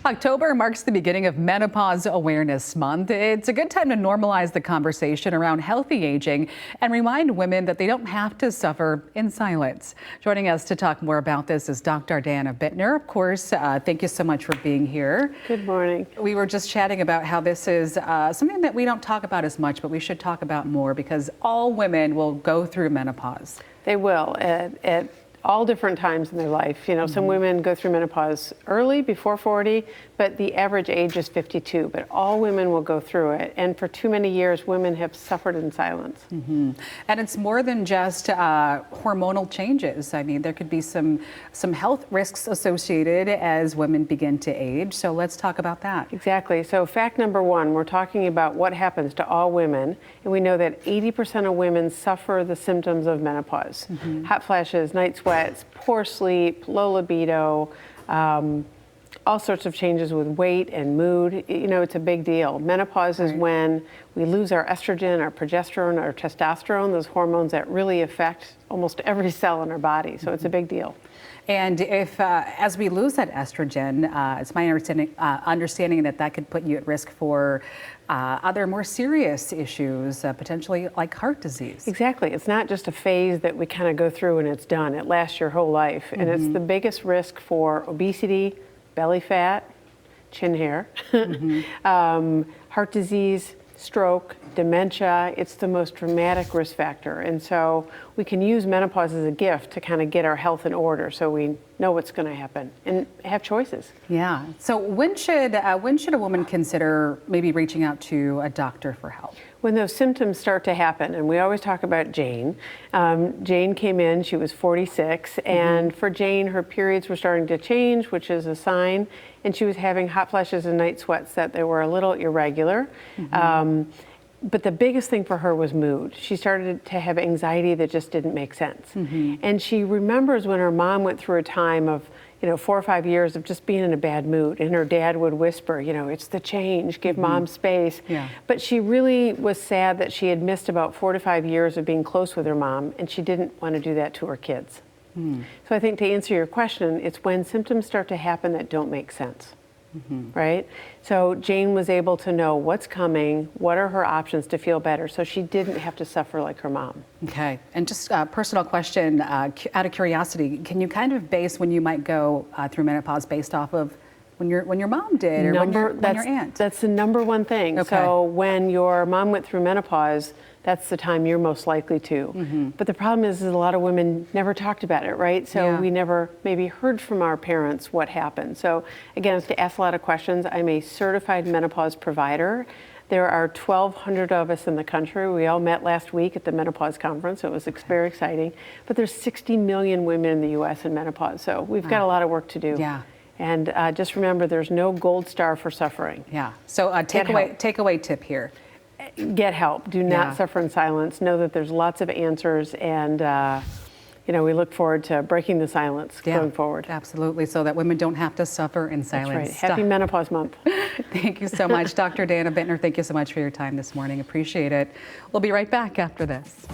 October marks the beginning of Menopause Awareness Month. It's a good time to normalize the conversation around healthy aging and remind women that they don't have to suffer in silence. Joining us to talk more about this is Dr. Dana Bittner. Of course, thank you so much for being here. Good morning. We were just chatting about how this is something that we don't talk about as much, but we should talk about more because all women will go through menopause. They will at all different times in their life. You know, some women go through menopause early, before 40, but the average age is 52. But all women will go through it. And for too many years, women have suffered in silence. And it's more than just hormonal changes. I mean, there could be some health risks associated as women begin to age. So let's talk about that. Exactly. So fact number one, we're talking about what happens to all women. And we know that 80% of women suffer the symptoms of menopause. Hot flashes, night sweats, poor sleep, low libido, all sorts of changes with weight and mood. You know, it's a big deal. Menopause is when we lose our estrogen, our progesterone, our testosterone, those hormones that really affect almost every cell in our body. So it's a big deal. And if, as we lose that estrogen, it's my understanding that could put you at risk for other more serious issues, potentially like heart disease. Exactly. It's not just a phase that we kind of go through and it's done. It lasts your whole life. And it's the biggest risk for obesity, belly fat, chin hair, heart disease, stroke, dementia. It's the most dramatic risk factor. And so we can use menopause as a gift to kind of get our health in order so we know what's going to happen and have choices. Yeah. So when should a woman consider maybe reaching out to a doctor for help? When those symptoms start to happen, and we always talk about Jane. Jane came in, she was 46, and for Jane, her periods were starting to change, which is a sign, and she was having hot flashes and night sweats that they were a little irregular. But the biggest thing for her was mood. She started to have anxiety that just didn't make sense. And she remembers when her mom went through a time of 4 or 5 years of just being in a bad mood, and her dad would whisper, it's the change, give mom space. But she really was sad that she had missed about 4 to 5 years of being close with her mom, and she didn't want to do that to her kids. So I think to answer your question, it's when symptoms start to happen that don't make sense. Right? So Jane was able to know what's coming, what are her options to feel better, so she didn't have to suffer like her mom. Okay, and just a personal question, out of curiosity, can you kind of base when you might go through menopause based off of when your mom did or when your aunt? That's the number one thing. Okay. So when your mom went through menopause, that's the time you're most likely to. But the problem is a lot of women never talked about it, right? So we never maybe heard from our parents what happened. So again, it's to ask a lot of questions. I'm a certified menopause provider. There are 1,200 of us in the country. We all met last week at the menopause conference. So it was very exciting. But there's 60 million women in the U.S. in menopause. So we've got a lot of work to do. Yeah. And just remember, there's no gold star for suffering. Yeah. So takeaway tip here. Get help. Do not suffer in silence. Know that there's lots of answers, and we look forward to breaking the silence going forward. Absolutely, so that women don't have to suffer in silence. That's right. Happy Menopause Month. Thank you so much, Dr. Dana Bittner. Thank you so much for your time this morning. Appreciate it. We'll be right back after this.